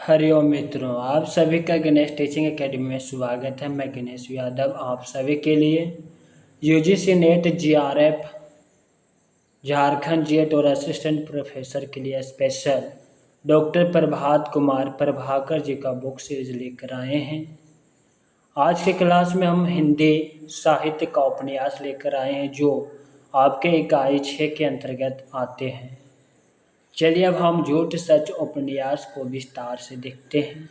हरिओम मित्रों, आप सभी का गणेश टीचिंग एकेडमी में स्वागत है। मैं गणेश यादव आप सभी के लिए UGC net GRF Jharkhand jet और असिस्टेंट प्रोफेसर के लिए स्पेशल डॉक्टर प्रभात कुमार प्रभाकर जी का बुक सीरीज लेकर आए हैं। आज की क्लास में हम हिंदी साहित्य का उपन्यास लेकर आए हैं जो आपके इकाई 6 के अंतर्गत आते हैं। चलिए अब हम झूठ सच उपन्यास को विस्तार से देखते हैं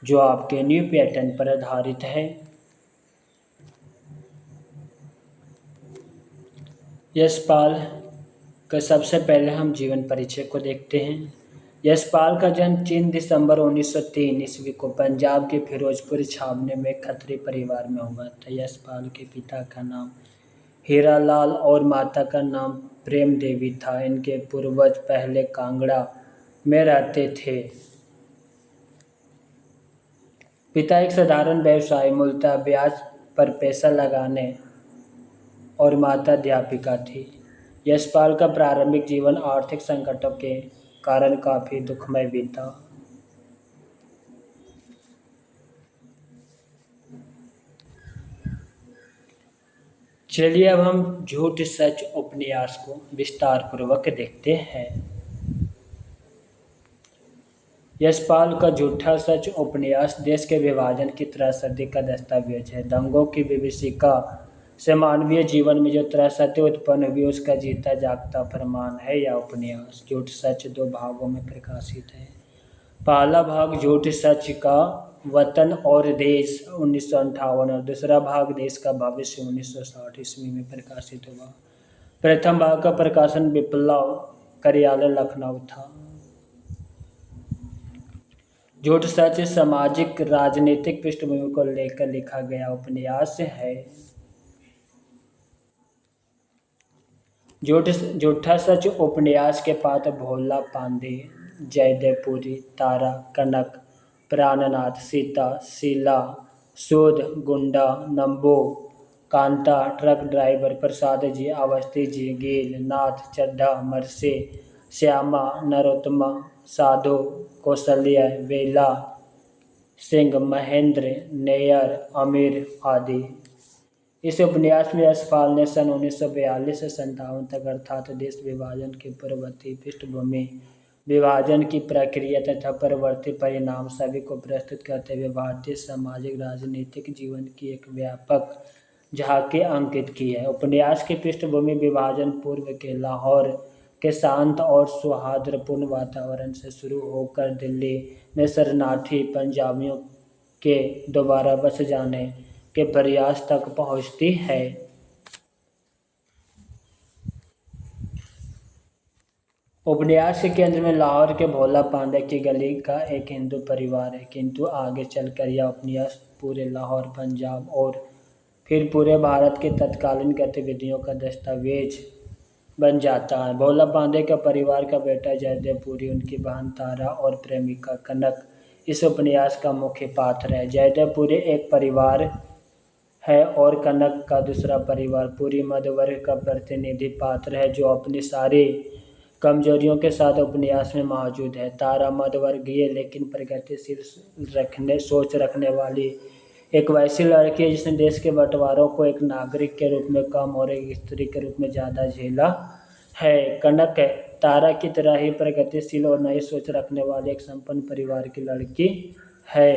जो आपके न्यू पैटर्न पर आधारित है। यशपाल का सबसे पहले हम जीवन परिचय को देखते हैं। यशपाल का जन्म 3 दिसंबर 1903 ईस्वी को पंजाब के फिरोजपुर छावनी में खत्री परिवार में हुआ था। यशपाल के पिता का नाम हीरालाल और माता का नाम प्रेम देवी था। इनके पूर्वज पहले कांगड़ा में रहते थे। पिता एक साधारण व्यवसायी मूलतः ब्याज पर पैसा लगाने और माता अध्यापिका थी। यशपाल का प्रारंभिक जीवन आर्थिक संकटों के कारण काफी दुखमय बीता। चलिए अब हम झूठ सच उपन्यास को विस्तार पूर्वक देखते हैं। यशपाल का झूठा सच उपन्यास देश के विभाजन की त्रासदी का दस्तावेज है। दंगों की विभीषिका से मानवीय जीवन में जो त्रासदी उत्पन्न हुई उसका जीता जागता प्रमाण है यह उपन्यास। झूठ सच 2 भागों में प्रकाशित है। पहला भाग झूठ सच का वतन और देश 1958 और दूसरा भाग देश का भविष्य 1960 ईस्वी में प्रकाशित हुआ। प्रथम भाग का प्रकाशन विप्लव कार्यालय लखनऊ था। झूठ सच सामाजिक राजनीतिक पृष्ठभूमि को लेकर लिखा गया उपन्यास है। झूठा सच उपन्यास के पात्र भोला पांडे, जयदेवपुरी, तारा, कनक, प्राणनाथ, सीता, शीला, सूद, गुंडा, नंबो, कांता, ट्रक ड्राइवर, प्रसाद जी, अवस्थी जी, गील, नाथ, चड्ढा, मरसे, श्यामा, नरोत्तमा, साधु, कौशल्य, वेला सिंह, महेंद्र, नैयर, अमीर आदि। इस उपन्यास में यशपाल ने सन 1942 से 57 तक अर्थात देश विभाजन की पूर्ववर्ती पृष्ठभूमि, विभाजन की प्रक्रिया तथा परवर्ती परिणाम सभी को प्रस्तुत करते हुए भारतीय सामाजिक राजनीतिक जीवन की एक व्यापक झांकी अंकित की है। उपन्यास की पृष्ठभूमि विभाजन पूर्व के लाहौर के शांत और सौहार्दपूर्ण वातावरण से शुरू होकर दिल्ली में शरणार्थी पंजाबियों के दोबारा बस जाने के प्रयास तक पहुंचती है। उपन्यास के केंद्र में लाहौर के भोला पांडे की गली का एक हिंदू परिवार है, किंतु आगे चलकर यह उपन्यास पूरे लाहौर, पंजाब और फिर पूरे भारत की तत्कालीन गतिविधियों का दस्तावेज बन जाता है। भोला पांडे का परिवार का बेटा जयदेवपुरी, उनकी बहन तारा और प्रेमिका कनक इस उपन्यास का मुख्य पात्र है। जयदेवपुरी एक परिवार है और कनक का दूसरा परिवार पूरी मध्य वर्ग का प्रतिनिधि पात्र है जो अपनी सारी कमजोरियों के साथ उपन्यास में मौजूद है। तारा मध्य वर्गीय लेकिन प्रगतिशील सोच रखने वाली एक वैसी लड़की है जिसने देश के बंटवारों को एक नागरिक के रूप में कम और एक स्त्री के रूप में ज़्यादा झेला है। कनक तारा की तरह ही प्रगतिशील और नई सोच रखने वाली एक संपन्न परिवार की लड़की है।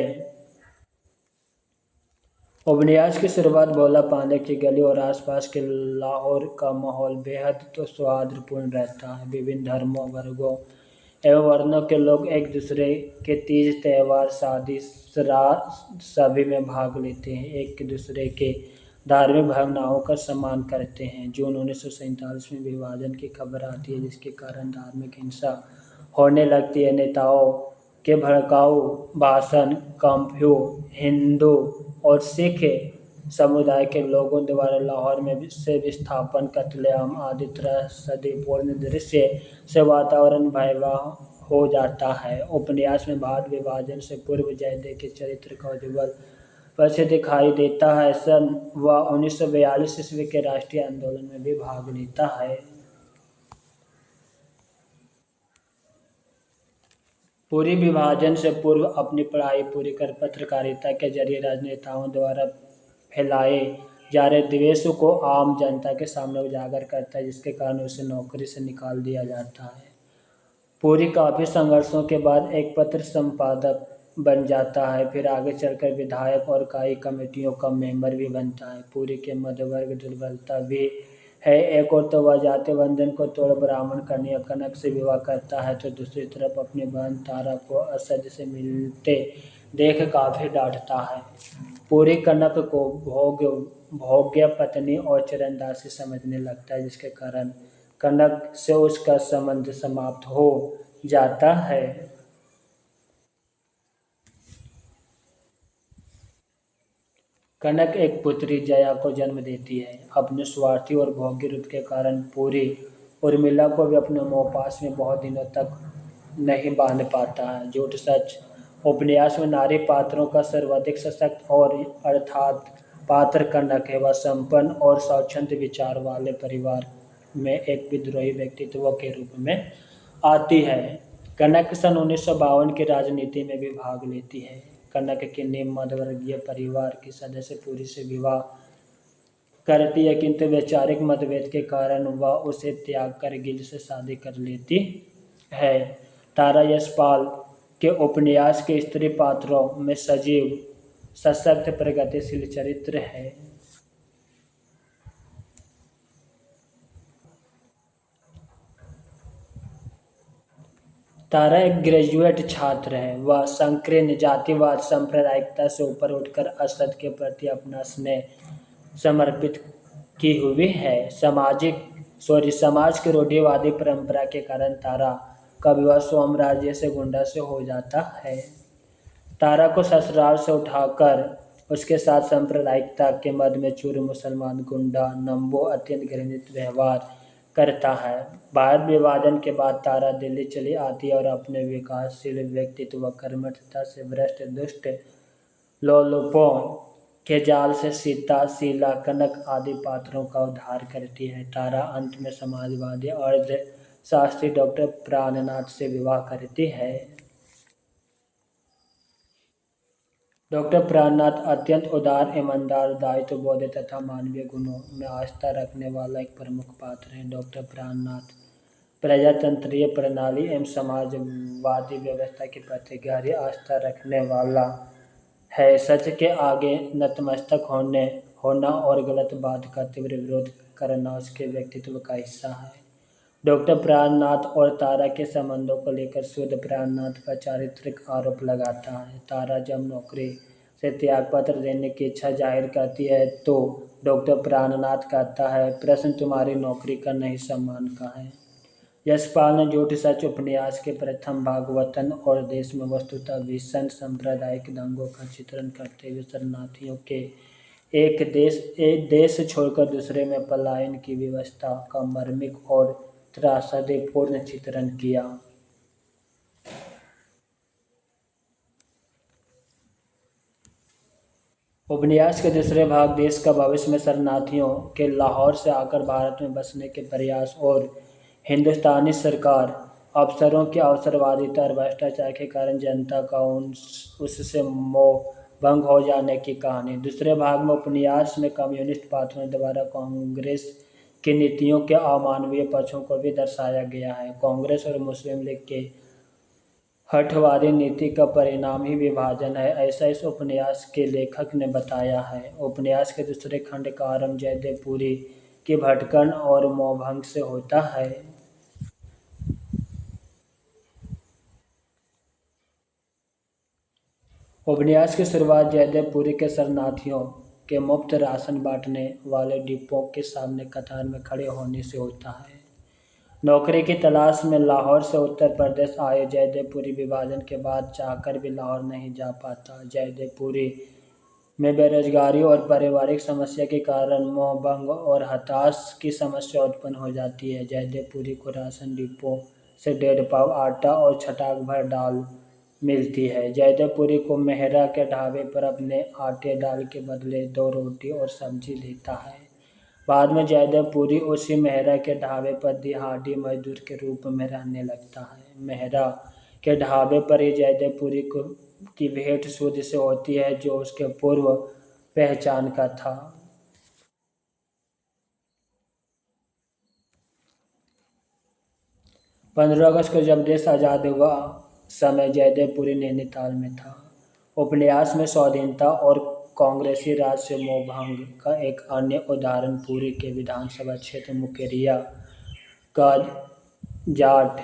उपन्यास की शुरुआत भोला पांडे की गली और आसपास के लाहौर का माहौल बेहद तो सौहार्दपूर्ण रहता है। विभिन्न धर्मों, वर्गों एवं वर्णों के लोग एक दूसरे के तीज, त्योहार, शादी, श्राद्ध सभी में भाग लेते हैं, एक दूसरे के धार्मिक भावनाओं का सम्मान करते हैं। जून 1947 में विभाजन की खबर आती है जिसके कारण धार्मिक हिंसा होने लगती है। नेताओं के भड़काऊ भाषण, कर्फ्यू, हिंदू और सिख समुदाय के लोगों द्वारा लाहौर में से विस्थापन, कत्लेआम आदि त्रासदीपूर्ण दृश्य से वातावरण भयावह हो जाता है। उपन्यास में भारत विभाजन से पूर्व जयदेव के चरित्र का उज्ज्वल परिचय दिखाई देता है। सन वह 1942 ईस्वी के राष्ट्रीय आंदोलन में भी भाग लेता है। पूरी विभाजन से पूर्व अपनी पढ़ाई पूरी कर पत्रकारिता के जरिए राजनेताओं द्वारा फैलाए जा रहे द्वेष को आम जनता के सामने उजागर करता है, जिसके कारण उसे नौकरी से निकाल दिया जाता है। पूरी काफ़ी संघर्षों के बाद एक पत्र संपादक बन जाता है, फिर आगे चलकर विधायक और कई कमेटियों का मेंबर भी बनता है। पूरी के मध्यवर्ग दुर्बलता भी है, एक और तो वह जाति बंधन को तोड़ ब्राह्मण कन्या कनक से विवाह करता है, तो दूसरी तरफ अपनी बहन तारा को असद से मिलते देख काफ़ी डांटता है। पूरी कनक को भोग्य पत्नी और चरणदासी समझने लगता है, जिसके कारण कनक से उसका संबंध समाप्त हो जाता है। कनक एक पुत्री जया को जन्म देती है। अपने स्वार्थी और भोग्य रूप के कारण पूरी उर्मिला को भी अपने मोह पास में बहुत दिनों तक नहीं बांध पाता है। झूठ सच उपन्यास में नारी पात्रों का सर्वाधिक सशक्त और अर्थात पात्र कनक है। वह संपन्न और स्वच्छंद विचार वाले परिवार में एक विद्रोही व्यक्तित्व के रूप में आती है। कनक सन 1952 की राजनीति में भी भाग लेती है। कनक के निम्न मध्यवर्गीय परिवार की सदस्य पूरी से विवाह करती है, किंतु वैचारिक मतभेद के कारण वह उसे त्याग कर गिल से शादी कर लेती है। तारा यशपाल के उपन्यास के स्त्री पात्रों में सजीव सशक्त प्रगतिशील चरित्र है। तारा एक ग्रेजुएट छात्र है। वह संकीर्ण जातिवाद सांप्रदायिकता से ऊपर उठकर असद के प्रति अपना स्नेह समर्पित की हुई है। समाज की रूढ़िवादी परंपरा के कारण तारा का विवाह सोमराज्य से गुंडा से हो जाता है। तारा को ससुराल से उठाकर उसके साथ सांप्रदायिकता के मद में चूर मुसलमान गुंडा नंबो अत्यंत घृणित व्यवहार करता है। भारत विभाजन के बाद तारा दिल्ली चली आती है और अपने विकासशील व्यक्तित्व कर्मठता से भ्रष्ट दुष्ट लोलुपों के जाल से सीता शीला कनक आदि पात्रों का उद्धार करती है। तारा अंत में समाजवादी अर्थशास्त्री डॉक्टर प्राणनाथ से विवाह करती है। डॉक्टर प्राणनाथ अत्यंत उदार, ईमानदार, दायित्वबोध तथा मानवीय गुणों में आस्था रखने वाला एक प्रमुख पात्र है। डॉक्टर प्राणनाथ प्रजातंत्रीय प्रणाली एवं समाजवादी व्यवस्था के प्रति गहरी आस्था रखने वाला है। सच के आगे नतमस्तक होना और गलत बात का तीव्र विरोध करना उसके व्यक्तित्व का हिस्सा है। डॉक्टर प्राणनाथ और तारा के संबंधों को लेकर शुद्ध प्राणनाथ पर चारित्रिक आरोप लगाता है। तारा जब नौकरी से त्यागपत्र देने की इच्छा जाहिर करती है तो डॉक्टर प्राणनाथ कहता है, प्रश्न तुम्हारी नौकरी का नहीं सम्मान का है। यशपाल ने झूठ सच उपन्यास के प्रथम भाग वतन और देश में वस्तुतः भीषण सांप्रदायिक दंगों का चित्रण करते हुए शरणार्थियों के एक देश छोड़कर दूसरे में पलायन की व्यवस्था का मार्मिक और त्रासदीपूर्ण चित्रण किया। उपन्यास के दूसरे भाग देश का भविष्य में शरणार्थियों के लाहौर से आकर भारत में बसने के प्रयास और हिंदुस्तानी सरकार अफसरों की अवसरवादिता और भ्रष्टाचार के कारण जनता का उससे मोह भंग हो जाने की कहानी। दूसरे भाग में उपन्यास में कम्युनिस्ट पात्रों द्वारा कांग्रेस की नीतियों के अमानवीय पक्षों को भी दर्शाया गया है। कांग्रेस और मुस्लिम लीग के हठवादी नीति का परिणाम ही विभाजन है, ऐसा इस उपन्यास के लेखक ने बताया है। उपन्यास के दूसरे खंड का आरंभ जयदेव पुरी की भटकन और मोहभंग से होता है। उपन्यास की शुरुआत जयदेव पुरी के शरणार्थियों के मुफ्त राशन बांटने वाले डिपों के सामने कतार में खड़े होने से होता है। नौकरी की तलाश में लाहौर से उत्तर प्रदेश आए जयदेव पुरी विभाजन के बाद चाहकर भी लाहौर नहीं जा पाता। जयदेव पुरी में बेरोजगारी और पारिवारिक समस्या के कारण मोहभंग और हताश की समस्या उत्पन्न हो जाती है। जयदेव पुरी को राशन डिपो से 1.5 पाव आटा और छटाक भर दाल मिलती है। जयदेव पुरी को मेहरा के ढाबे पर अपने आटे दाल के बदले 2 रोटी और सब्जी लेता है। बाद में जयदेव पुरी उसी मेहरा के ढाबे पर दिहाड़ी मजदूर के रूप में रहने लगता है। मेहरा के ढाबे पर ही जयदेवपुरी को की भेंट सूर्य से होती है, जो उसके पूर्व पहचान का था। 15 अगस्त को जब देश आज़ाद हुआ, समय जयदेवपुरी नैनीताल में था। उपन्यास में स्वाधीनता और कांग्रेसी राज से मोहभंग का एक अन्य उदाहरण पुरी के विधानसभा क्षेत्र मुकेरिया का जाट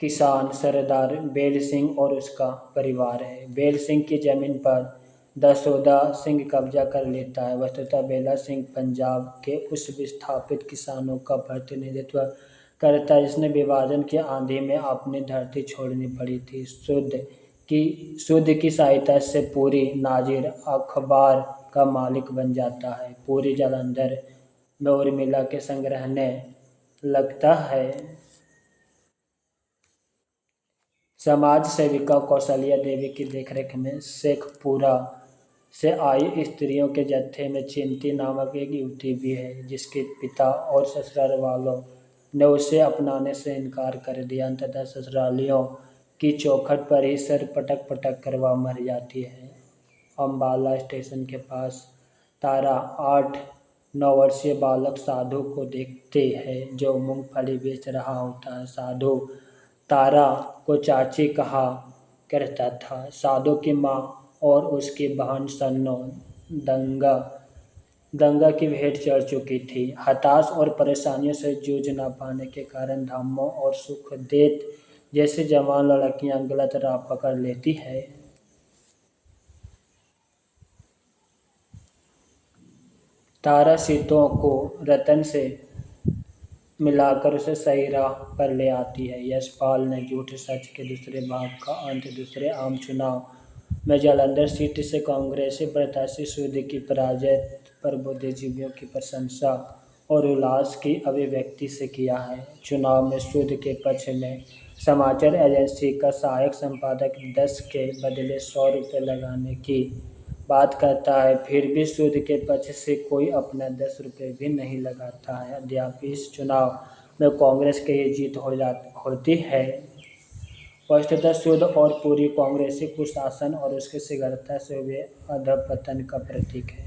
किसान सरदार बेल सिंह और उसका परिवार है। बेल सिंह की जमीन पर दसौदा सिंह कब्जा कर लेता है। वस्तुतः बेला सिंह पंजाब के उस विस्थापित किसानों का प्रतिनिधित्व करता है जिसने विभाजन की आंधी में अपनी धरती छोड़नी पड़ी थी। शुद्ध की सहायता से पूरी नाजिर अखबार का मालिक बन जाता है। पूरी जालंधर में उर्मिला के संग रहने लगता है। समाज सेविका कौशल्या देवी की देखरेख में शेखपुरा से आई स्त्रियों के जत्थे में चिंती नामक एक युवती भी है, जिसके पिता और ससुराल वालों ने उसे अपनाने से इनकार कर दिया। अंततः ससुरालियों की चौखट पर ही सर पटक पटक कर वह मर जाती है। अम्बाला स्टेशन के पास तारा 8-9 वर्षीय बालक साधु को देखते हैं, जो मूंगफली बेच रहा होता है। साधु तारा को चाची कहा करता था। साधु की माँ और उसकी बहन सन्नो दंगा की भेंट चढ़ चुकी थी। हताश और परेशानियों से जूझ न पाने के कारण धम्मो और सुखदेव जैसी जवान लड़कियां गलत राह पकड़ लेती है। तारा सीतों को रतन से मिलाकर उसे सही राह पर ले आती है। यशपाल ने झूठ सच के दूसरे भाग का अंत दूसरे आम चुनाव में जालंधर सीट से कांग्रेसी प्रत्याशी सूद की पराजय पर बुद्धिजीवियों की प्रशंसा और उल्लास की अभिव्यक्ति से किया है। चुनाव में सूद के पक्ष में समाचार एजेंसी का सहायक संपादक 10 के बदले 100 रुपये लगाने की बात करता है, फिर भी सूद के पक्ष से कोई अपना 10 रुपये भी नहीं लगाता है। अद्यापि इस चुनाव में कांग्रेस की ही जीत होती है। वस्तुतः सूद और पूरी कांग्रेसी कुशासन और उसकी शीघ्रता से हुए अधपतन का प्रतीक है।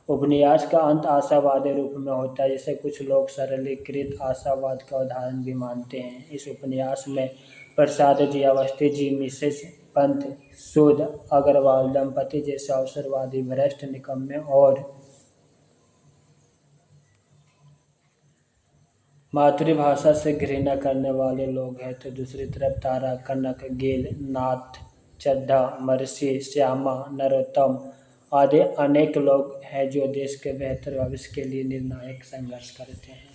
उपन्यास का अंत आशावादी रूप में होता है, जिसे कुछ लोग सरलीकृत आशावाद का उदाहरण भी मानते हैं। इस उपन्यास में प्रसाद जी अवस्थी जी, मिसेस पंत, सूद अग्रवाल दंपति जैसे अवसरवादी, भ्रष्ट, निकम्मे और मातृभाषा से घृणा करने वाले लोग हैं, तो दूसरी तरफ तारा, कनक, गेल, नाथ, चड्ढा, मरसी, श्यामा, नरोत्तम आदि अनेक लोग हैं जो देश के बेहतर भविष्य के लिए निर्णायक संघर्ष करते हैं।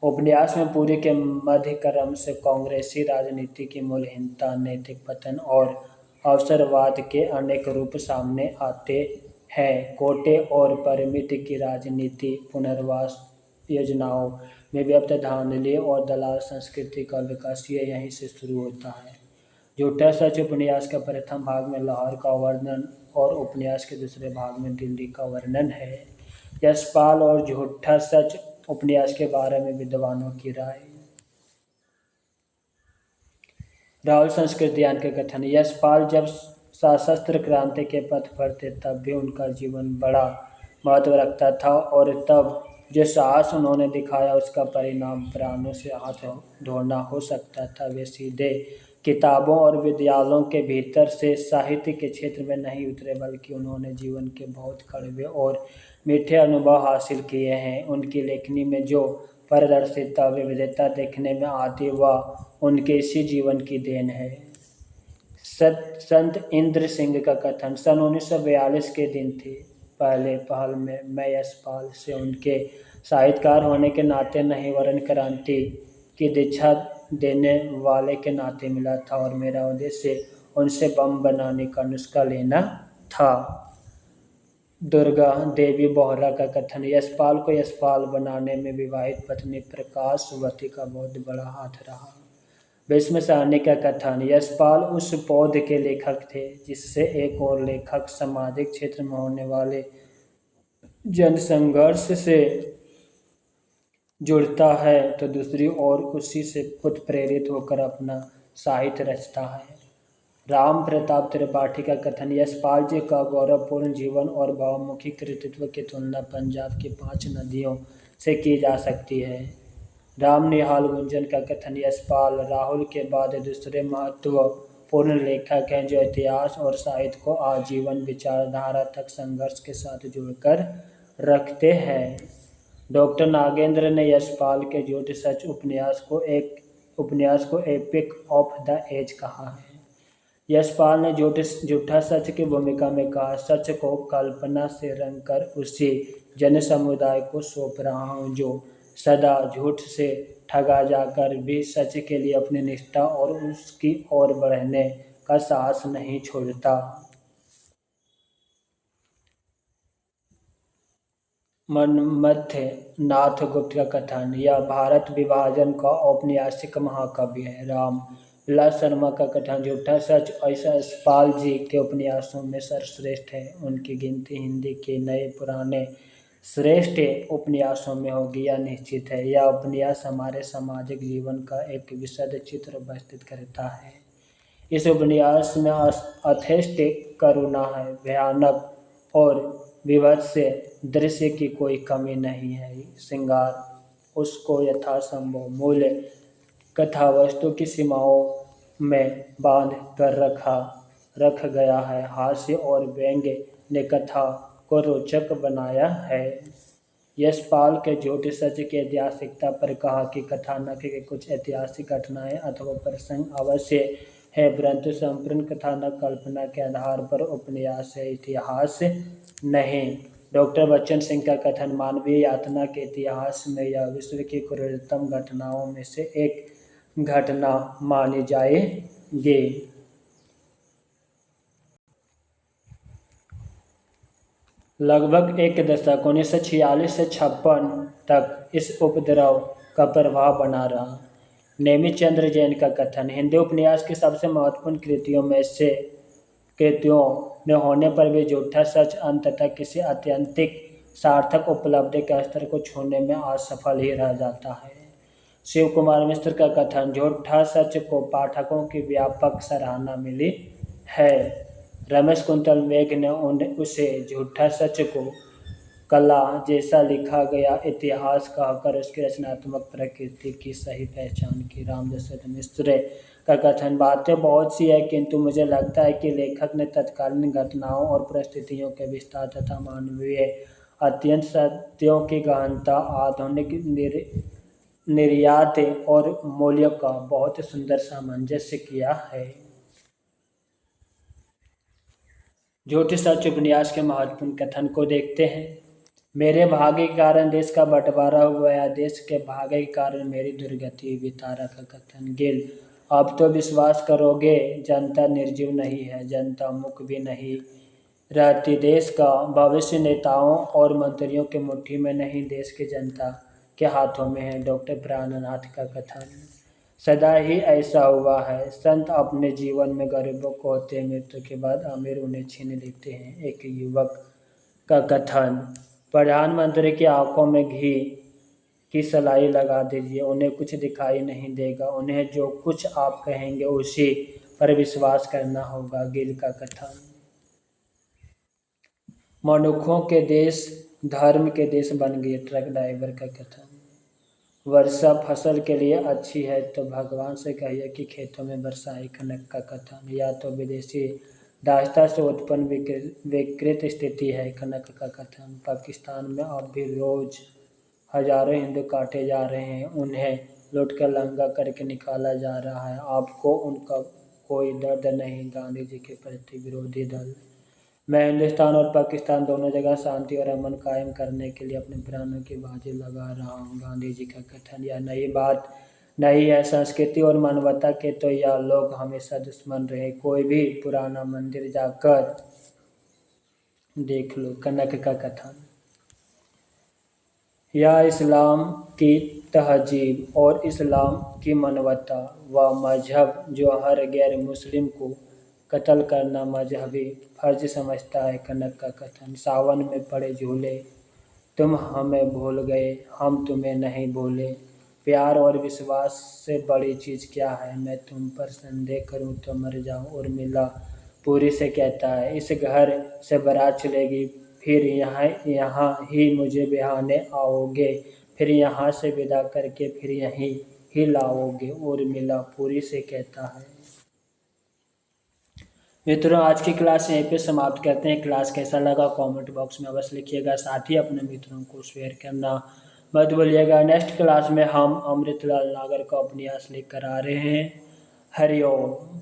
उपन्यास में पूरी के मध्यक्रम से कांग्रेसी राजनीति की मूल्यहीनता, नैतिक पतन और अवसरवाद के अनेक रूप सामने आते हैं। कोटे और परमिट की राजनीति, पुनर्वास योजनाओं में व्याप्त धांधली और दलाल संस्कृति का विकास यहीं से शुरू होता है। झूठा सच उपन्यास के प्रथम भाग में लाहौर का वर्णन और उपन्यास के दूसरे भाग में दिल्ली का वर्णन है। यशपाल और झूठा सच उपन्यास के बारे में विद्वानों की राय। राहुल संस्कृतियान के कथन। यशपाल जब सशस्त्र क्रांति के पथ पर थे तब भी उनका जीवन बड़ा महत्व रखता था, और तब जो साहस उन्होंने दिखाया उसका परिणाम प्राणों से हाथ धोना हो सकता था। वे सीधे किताबों और विद्यालयों के भीतर से साहित्य के क्षेत्र में नहीं उतरे, बल्कि उन्होंने जीवन के बहुत कड़वे और मीठे अनुभव हासिल किए हैं। उनकी लेखनी में जो पारदर्शिता, विविधता देखने में आती वह उनके इसी जीवन की देन है। संत इंद्र सिंह का कथन। सन 1942 के दिन थे। पहले पहल में मैं यशपाल से उनके साहित्यकार होने के नाते नहीं, वरन क्रांति की दीक्षा देने वाले के नाते मिला था, और मेरा उद्देश्य उनसे बम बनाने का नुस्खा लेना था। दुर्गा देवी बोहरा का कथन। यशपाल को यशपाल बनाने में विवाहित पत्नी प्रकाशवती का बहुत बड़ा हाथ रहा। भीष्म साहनी का कथन। यशपाल उस पौध के लेखक थे जिससे एक और लेखक सामाजिक क्षेत्र में होने वाले जनसंघर्ष से जुड़ता है तो दूसरी ओर उसी से उत्प्रेरित होकर अपना साहित्य रचता है। राम प्रताप त्रिपाठी का कथन, यशपाल जी का गौरवपूर्ण जीवन और बहुमुखी कृतित्व की तुलना पंजाब की 5 नदियों से की जा सकती है। राम निहाल गुंजन का कथन, यशपाल राहुल के बाद दूसरे महत्वपूर्ण लेखक हैं जो इतिहास और साहित्य को आजीवन विचारधारा तक संघर्ष के साथ जोड़कर रखते हैं। डॉक्टर नागेंद्र ने यशपाल के झूठ सच उपन्यास को एपिक ऑफ द एज कहा है। यशपाल ने झूठा सच की भूमिका में कहा, सच को कल्पना से रंगकर उसी जन समुदाय को सौंप रहा हूँ जो सदा झूठ से ठगा जाकर भी सच के लिए अपनी निष्ठा और उसकी ओर बढ़ने का साहस नहीं छोड़ता। मनमथ नाथ गुप्त का कथन, यह भारत विभाजन का औपन्यासिक महाकाव्य है। राम विलास शर्मा का कथन, झूठा सच यशपाल जी के उपन्यासों में सर्वश्रेष्ठ है। उनकी गिनती हिंदी के नए पुराने श्रेष्ठ उपन्यासों में होगी, यह निश्चित है। यह उपन्यास हमारे सामाजिक जीवन का एक विशद चित्र उपस्थित करता है। इस उपन्यास में अथेष्ट करुणा है, भयानक और विभत्स दृश्य की कोई कमी नहीं है। श्रृंगार उसको यथासंभव मूल कथावस्तु की सीमाओं में बांध कर रख गया है। हास्य और व्यंग्य ने कथा को रोचक बनाया है। यशपाल के झूठ सच की ऐतिहासिकता पर कहा कि कथानक के कुछ ऐतिहासिक घटनाएं अथवा प्रसंग अवश्य है, परंतु संपूर्ण कथानक कल्पना के आधार पर उपन्यास है, इतिहास नहीं। डॉक्टर बच्चन सिंह का कथन, मानवीय यातना के इतिहास में यह विश्व की क्रूरतम घटनाओं में से एक घटना मानी जाएगी। लगभग एक दशक 1946 से 56 तक इस उपद्रव का प्रभाव बना रहा। नेमिचंद्र जैन का कथन, हिंदी उपन्यास की सबसे महत्वपूर्ण कृतियों में होने पर भी झूठा सच अंततः किसी अत्यंतिक सार्थक उपलब्धि के स्तर को छूने में असफल ही रह जाता है। शिव कुमार मिश्र का कथन, झूठा सच को पाठकों की व्यापक सराहना मिली है। रमेश कुंतल मेघ ने उसे झूठा सच को कला जैसा लिखा गया इतिहास कहकर उसकी रचनात्मक प्रकृति की सही पहचान की। राम जसवंत मिश्र का कथन, बातें बहुत सी है किंतु मुझे लगता है कि लेखक ने तत्कालीन घटनाओं और परिस्थितियों के विस्तार तथा मानवीय अत्यंत सत्यों की गहनता, आधुनिक निर्यात और मूल्यों का बहुत सुंदर सामंजस्य किया है। झूठ सच उपन्यास के महत्वपूर्ण कथन को देखते हैं। मेरे भाग्य के कारण देश का बंटवारा हुआ या देश के भाग्य के कारण मेरी दुर्गति हुई, तारा का कथन। गिल, अब तो विश्वास करोगे जनता निर्जीव नहीं है, जनता मुख भी नहीं रहती। देश का भविष्य नेताओं और मंत्रियों के मुट्ठी में नहीं, देश की जनता के हाथों में है। डॉक्टर प्राणनाथ का कथन, सदा ही ऐसा हुआ है, संत अपने जीवन में गरीबों को होते हैं, मृत्यु के बाद अमीर उन्हें छीन लेते हैं। एक युवक का कथन, प्रधानमंत्री की आंखों में घी की सलाई लगा दीजिए, उन्हें कुछ दिखाई नहीं देगा, उन्हें जो कुछ आप कहेंगे उसी पर विश्वास करना होगा। गिल का कथन, मनुष्यों के देश धर्म के देश बन गए। ट्रक ड्राइवर का कथन, वर्षा फसल के लिए अच्छी है तो भगवान से कहिए कि खेतों में बरसाए। कनक का कथन, या तो विदेशी दासता से उत्पन्न विकृत स्थिति है। कनक का कथन, पाकिस्तान में अब भी रोज हजारों हिंदू काटे जा रहे हैं, उन्हें लूटकर लंगा करके निकाला जा रहा है, आपको उनका कोई दर्द नहीं। गांधी जी के प्रति विरोधी दल, मैं हिंदुस्तान और पाकिस्तान दोनों जगह शांति और अमन कायम करने के लिए अपने प्राणों की बाजी लगा रहा हूँ। गांधी जी का कथन, यह नई बात नहीं है, संस्कृति और मानवता के तो यह लोग हमेशा दुश्मन रहे, कोई भी पुराना मंदिर जाकर देख लो। कनक का कथन, यह इस्लाम की तहजीब और इस्लाम की मानवता व मजहब जो हर गैर मुस्लिम को कत्ल करना मजहबी फर्ज समझता है। कनक का कथन, सावन में पड़े झूले तुम हमें भूल गए, हम तुम्हें नहीं भूले। प्यार और विश्वास से बड़ी चीज़ क्या है, मैं तुम पर संदेह करूं तो मर जाऊं। उर्मिला पूरी से कहता है, इस घर से बारात चलेगी, फिर यहाँ यहाँ ही मुझे बिहाने आओगे, फिर यहाँ से विदा करके फिर यहीं ही लाओगे। उर्मिला पूरी से कहता है। मित्रों, आज की क्लास यहीं पे समाप्त करते हैं। क्लास कैसा लगा कमेंट बॉक्स में अवश्य लिखिएगा, साथ ही अपने मित्रों को शेयर करना मत भूलिएगा। नेक्स्ट क्लास में हम अमृतलाल नागर का उपन्यास लेकर आ रहे हैं। हरिओम।